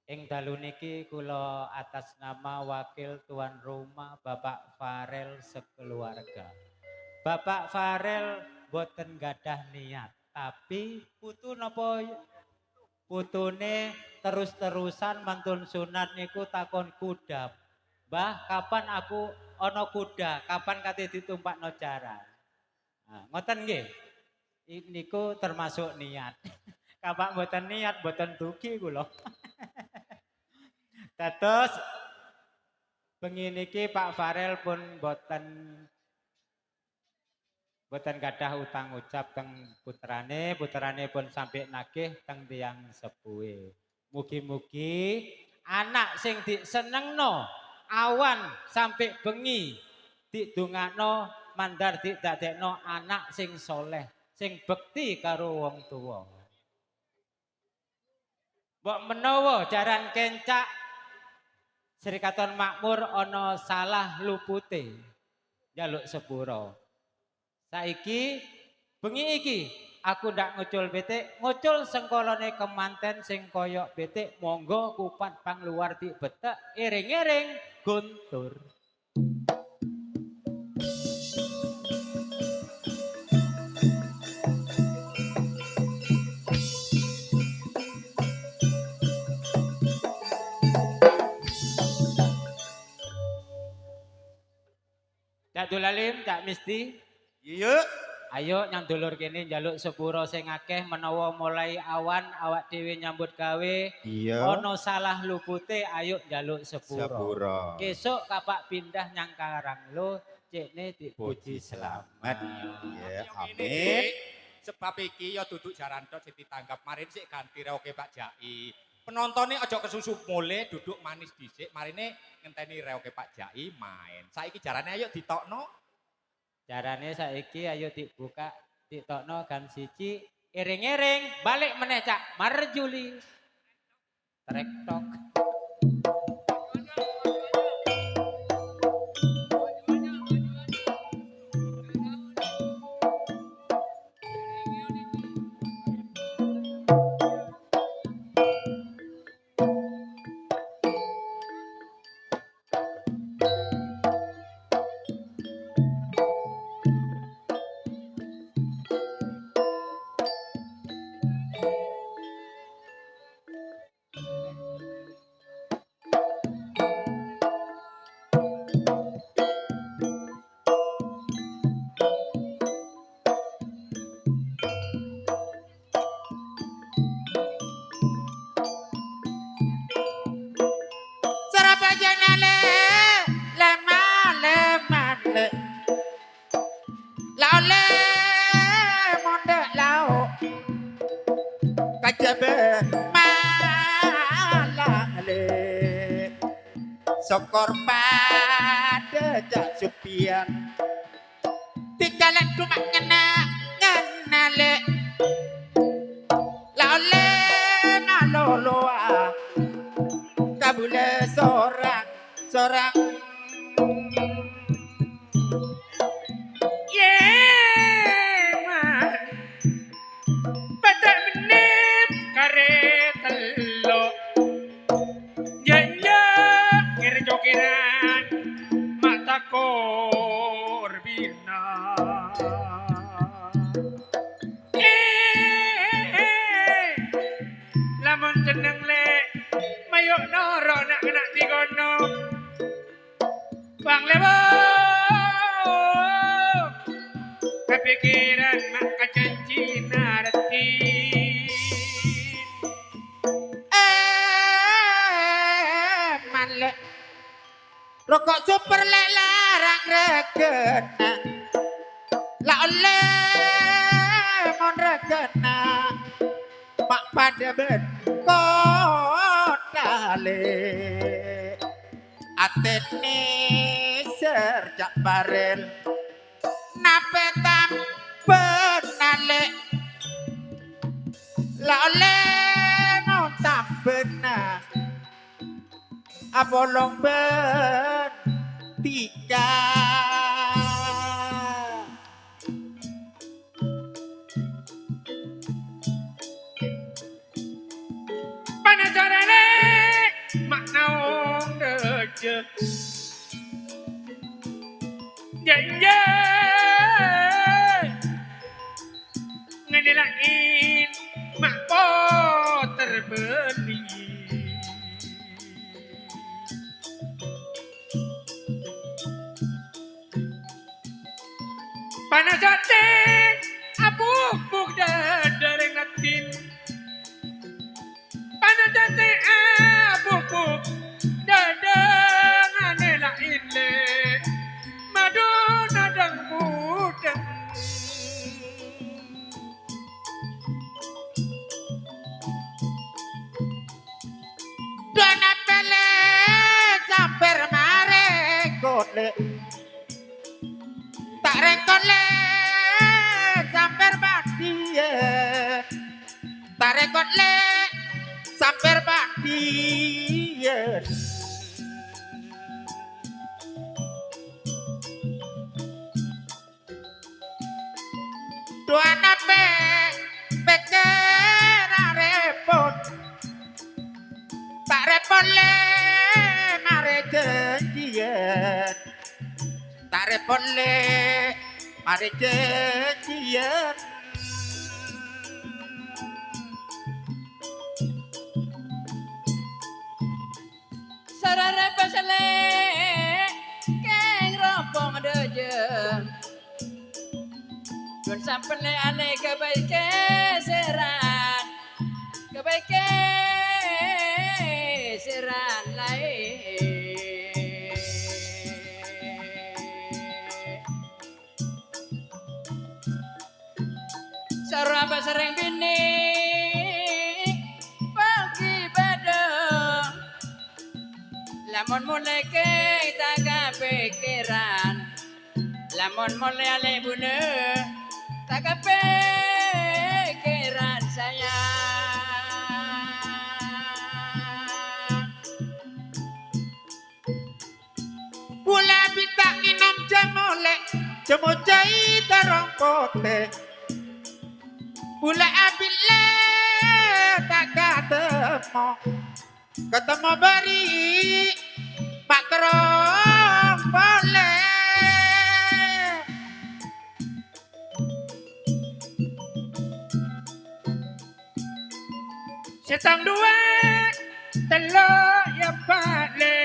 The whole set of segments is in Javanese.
Ing dalu niki kula atas nama wakil tuan rumah Bapak Farel sekeluarga. Bapak Farel boten gadah niat, tapi putu napa putune terus-terusan mantun sunat niku takon kuda. Mbah, kapan aku ana kuda? Kapan kate ditumpakno jaran? Nah, ngoten nggih. Niku termasuk niat. Kapak mboten niat, mboten dugi kula. Dados bengi niki Pak Farel pun boten gadah utang ucap teng puterane pun sampai nagih teng tiyang sepuhe. Mugi-mugi anak sing disenengno awan sampai bengi didongakno mandar didadekno anak sing soleh, sing bekti karo wong tuwa. Mbok menawa jaran kencak Srikaton makmur ana salah lupute njaluk sepuro. Saiki bengi iki aku ndak ngucul betik, ngucul sengkolone kemanten sing koyok betik, monggo kupat pang luar betek, iring-iring guntur. Cak Dulalim, Cak Misti. Iya. Ayo nyang dulur kene njaluk sepuro sing akeh menawa mulai awan awak dhewe nyambut gawe. Iya. Ono salah lupute ayo njaluk sepuro. Sepuro. Kesuk kapak pindah nyang Karanglo cekne dipuji Puji selamat. Ya, Amin. amin. Sebab iki ya duduk jaran tok sing ditangkap marin sik ganti reoke Pak Jai. Penontonnya aja kesusu mule duduk manis dhisik marine ngenteni reoke Pak Jai main. Saiki jarane ayo ditokno. Carane saiki ayo dibuka ditokno gan siji iring-iring balik meneh Cak marjuli. Trek tok. Sokor pada jak supian tikalan cuma ngena le la ole naloloa kabule sorang man pada menip kare telo jokiran mata korbina lamun jeneng le mayuk noro nak kena digono bang lebo kepikiran mak kajanji narati manle rokok super lek larang regena la oleh mon regena mak pada ben kotale atene serjak barel nape tam benale la oleh mon tam benale abolong ben tiga panajarane Janjay ngenelain mak po terbeli panas hati abuk-buk dadareng latin panas hati abuk-buk dadang ngenelain le madu nadang budeng Dona pele samper mare kole tak rekole samper badie tak rekole samper badie Dona pe pekera repot tak repole mare janjian tak repole mare janjian sarare pasale keng rompong dejeng Dun sampene ane kebaike seran kebaike seran lain sarapa sering bini pagi badeng lamun mulai ke tak kepikiran lamun mulai ale bune tak kepikiran sayang Bula bita inam jamole jamo jai tarong kote Bula abile tak ketemu bari pak kerong boleh setang dua telur ya bale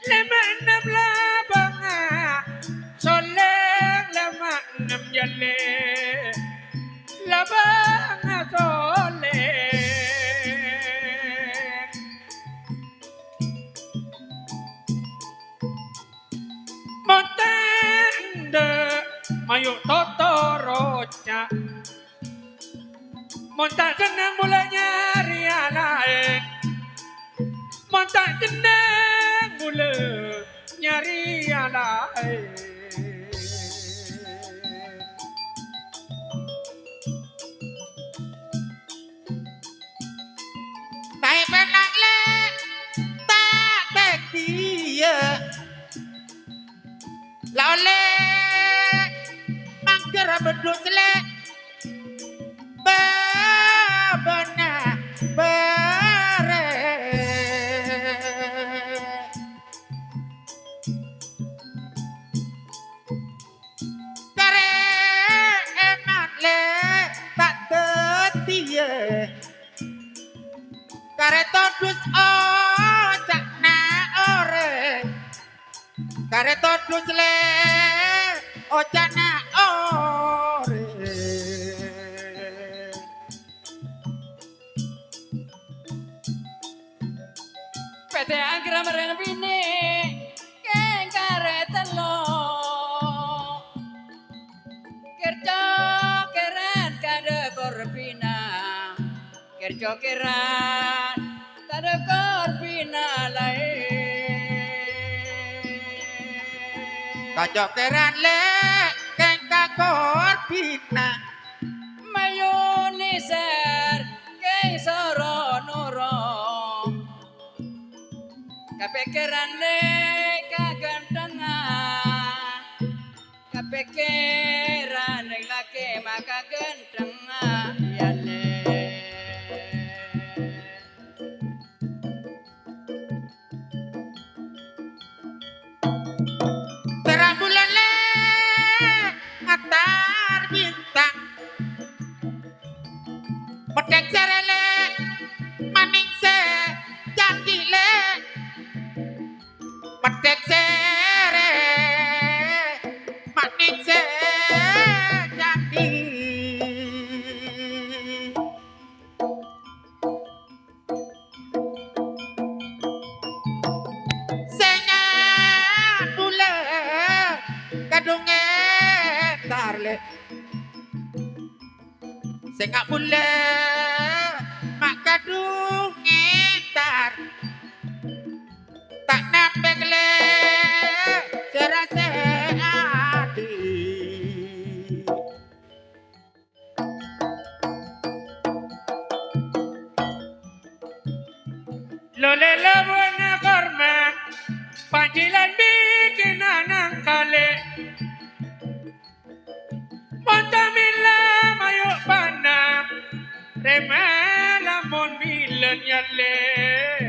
lima enam labanga soleng lima enam jale labanga soleng montende mayu totoroca Montak jeneng mulanya ria lain Montak jeneng mula nyari lain naik benak le tak tekia laole mangker beduk le benar bare kare eman le tak tetia kare todus cak na ore kare todus le cak na ore PT angkra mereng bini keng kare telo kerja keren kade korbina kerja keren kade korbina lain kacok keran le keng kakor pina mayoni ser keng soro nuro kepikiran le kagantengan kepikiran yang laki maka gantengan ya le Medek serele maning se jadi le medek sere maning se jadi senya bule kadunge tarle sengak bule mak kadunge tar tak napek le serase adi Lole buena korma, panjilan bikin anang kale. Montamila mayuk pana, remela mon milen yale.